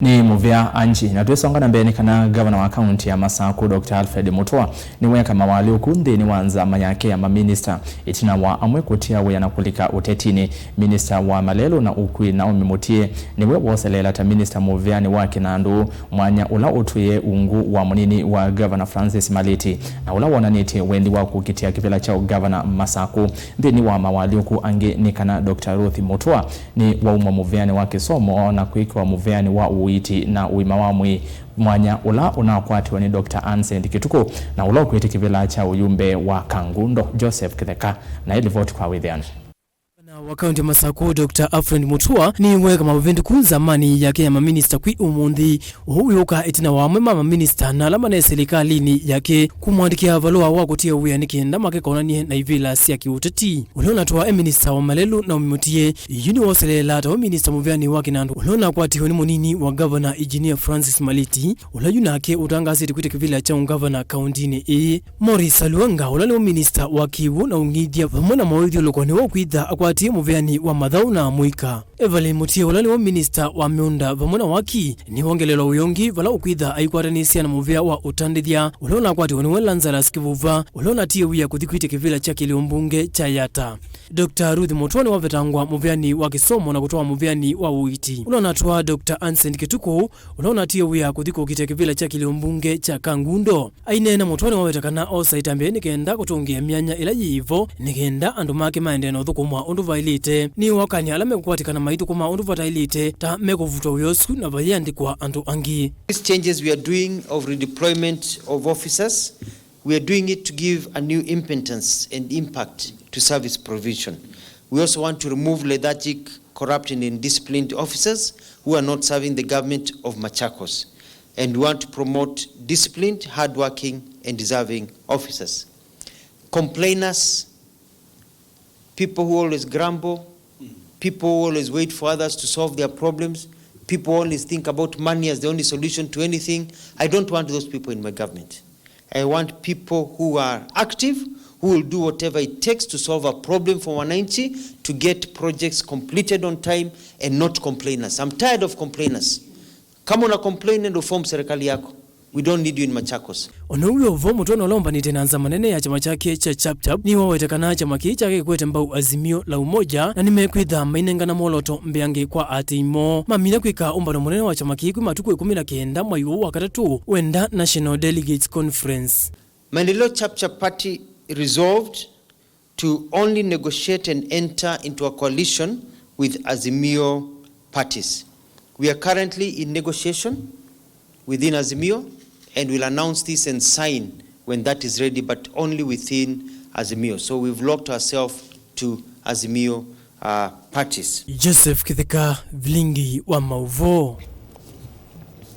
Ni muvia anji na tuesonga na mbele kana Gavana wa kaunti ya Masaku Dr Alfred Mutua niweka Mawalyuuku Nthini wa nzama Yake ya Maminisita itina wa amwe kutia na kulika utetini Minista wa malelu na ukui Naomi Mutie niwe woseleela ta Minista muviani wa kinandu mwanya ula utuite ungu wa munini wa Governor Francis Maliti na ula wananiti wendi wa kukitia kipela chao Governor Masaku Nthini wa Mawalyuuku ange ni kana Dr Ruth Mutua ni waumwa muviani wa kisomo na Kwika wa muviani wa utuite na uimawamwi mwanya ula unaokwatiwa ni Dr Ancent Kituku na ula ukuite kivila cha uyumbe wa Kangundo Joseph Kitheka na ili vote kwa withiani. Wa kaunti Masaku Dr Alfred Mutua niwe Nzamani Yake ya Maminisita kwi umundi uhuyuka itina wa amwe Maminisita na alama na serikalini Yake kumwandikia valua wa kutia uviani kenda makekaonanie na ivila siya utetini ulona tuwa Minisita wa malelu Naomi Mutie yuni woseleela ta Minisita muviani wa kinandu ulona kwatiwa ni munini wa Governor Engineer Francis Maliti ula yunake utangasiti kwite kivila cha Ngavana kaunti Saluanga ula ni Minisita wa kiwu na ungidia vamona mawidhi ulokoni wa kwitha akwati muviani wa madhau na mwika Ruth Mutie ulani wa Minista wa miunda vamona waki ni wongelelo uyongi vala ukwitha aikwatanisia na muvia wa utandithia ulona kwati waniwe Lanzaras kivuva ulona tie wia kuthikwite kivila cha kiliombunge cha Yata. Dr Ruth Mutua ni wavetangwa muviani wa kisomo na kutoa muviani wa uiti ulona tuwa Dr Ancent Kituku ulona tie wia kuthiko kite kivila cha kiliombunge cha Kangundo ainena Mutua ni wavetakana osa itambe nikenda kutungia mianya ila yivo nikenda andu make maendeno thukumwa undu vailite ni wakani alame kukwatikana maitu kuma undu vatailite ta mekuvutwa uyosku na vayandikwa andu angi. These changes we are doing of redeployment of officers, we are doing it to give a new impetus and impact to service provision. We also want to remove lethargic, corrupt and indisciplined officers who are not serving the government of Machakos. And we want to promote disciplined, hardworking and deserving officers. Complainers, people who always grumble, people who always wait for others to solve their problems, people who always think about money as the only solution to anything. I don't want those people in my government. I want people who are active, who will do whatever it takes to solve a problem for wananchi, to get projects completed on time and not complainers. I'm tired of complainers. Come on, a complain and reform serikali yako. We don't need you in Machakos. Onuyo vomu tono lomba ni tena nzamanene ya chama chake cha chap ni wawetekana chama chake kwete mbau azimio la umoja na nimekwitha mainengana moloto mbeange kwa atimo mamina kwika umbano munene wa chama kikwi matuku 19 mwai wa katatu wenda National Delegates Conference. Maendeleo chap party resolved to only negotiate and enter into a coalition with Azimio parties. We are currently in negotiation within Azimio, and we'll announce this and sign when that is ready, but only within Azimio. So we've locked ourselves to Azimio parties. Joseph Kitheka, Vlingi wa Mauvo.